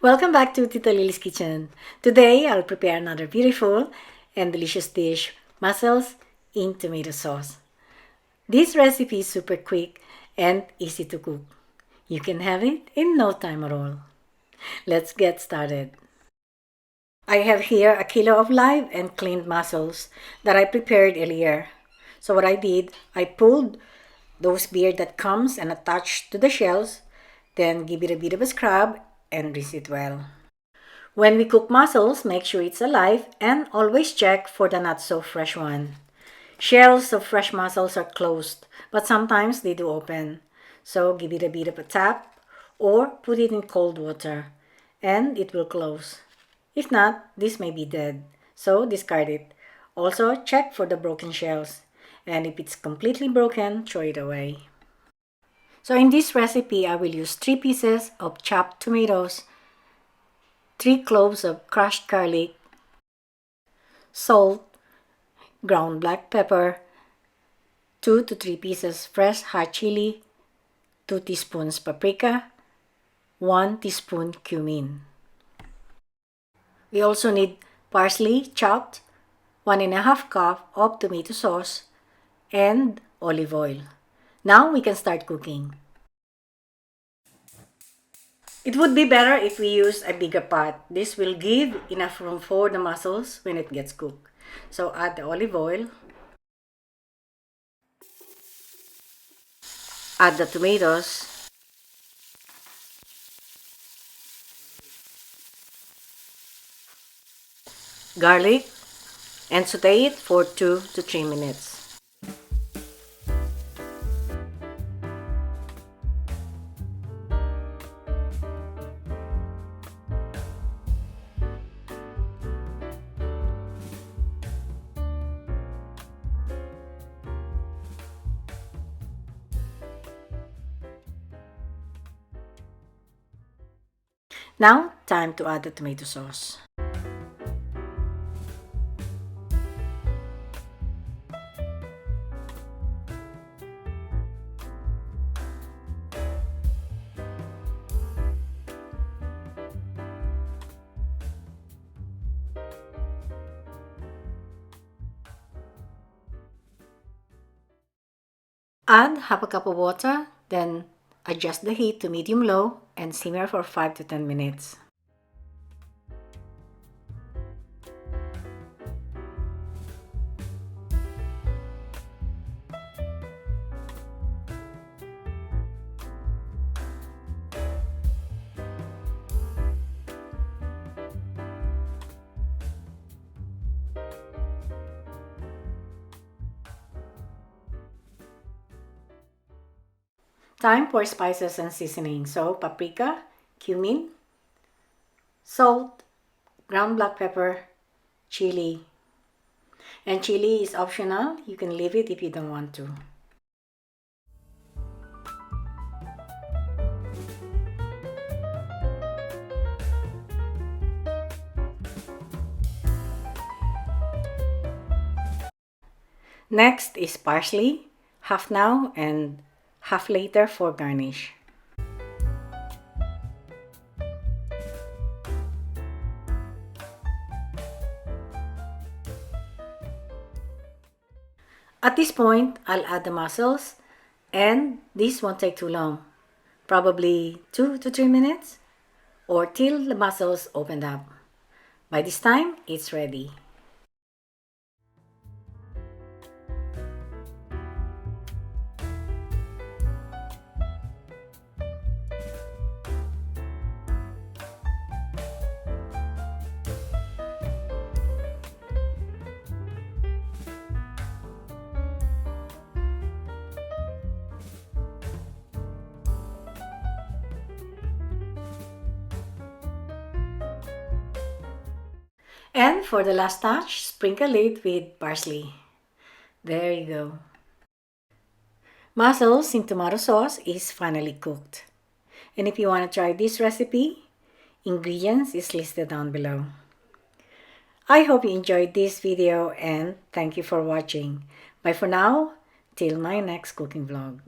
Welcome back to Tita Lily's Kitchen. Today, I'll prepare another beautiful and delicious dish, mussels in tomato sauce. This recipe is super quick and easy to cook. You can have it in no time at all. Let's get started. I have here a kilo of live and cleaned mussels that I prepared earlier. So what I did, I pulled those beard that comes and attached to the shells, then give it a bit of a scrub and rinse it well. When we cook mussels, make sure it's alive and always check for the not so fresh one. Shells of fresh mussels are closed, but sometimes they do open. So give it a bit of a tap or put it in cold water and it will close. If not, this may be dead, so discard it. Also, check for the broken shells, and if it's completely broken, throw it away. So in this recipe, I will use 3 pieces of chopped tomatoes, 3 cloves of crushed garlic, salt, ground black pepper, 2 to 3 pieces fresh hot chili, 2 teaspoons paprika, 1 teaspoon cumin. We also need parsley chopped, 1½ cup of tomato sauce, and olive oil. Now we can start cooking. It would be better if we use a bigger pot. This will give enough room for the mussels when it gets cooked. So add the olive oil, add the tomatoes, garlic, and saute it for 2 to 3 minutes. Now, time to add the tomato sauce. Add half a cup of water, then adjust the heat to medium-low and simmer for 5 to 10 minutes. Time for spices and seasoning. So paprika, cumin, salt, ground black pepper, chili. And chili is optional. You can leave it if you don't want to. Next is parsley, half now and half later for garnish. At this point, I'll add the mussels, and this won't take too long, probably 2 to 3 minutes, or till the mussels opened up. By this time, it's ready. And for the last touch, sprinkle it with parsley. There you go. Mussels in tomato sauce is finally cooked. And if you want to try this recipe, ingredients is listed down below. I hope you enjoyed this video and thank you for watching. Bye for now, till my next cooking vlog.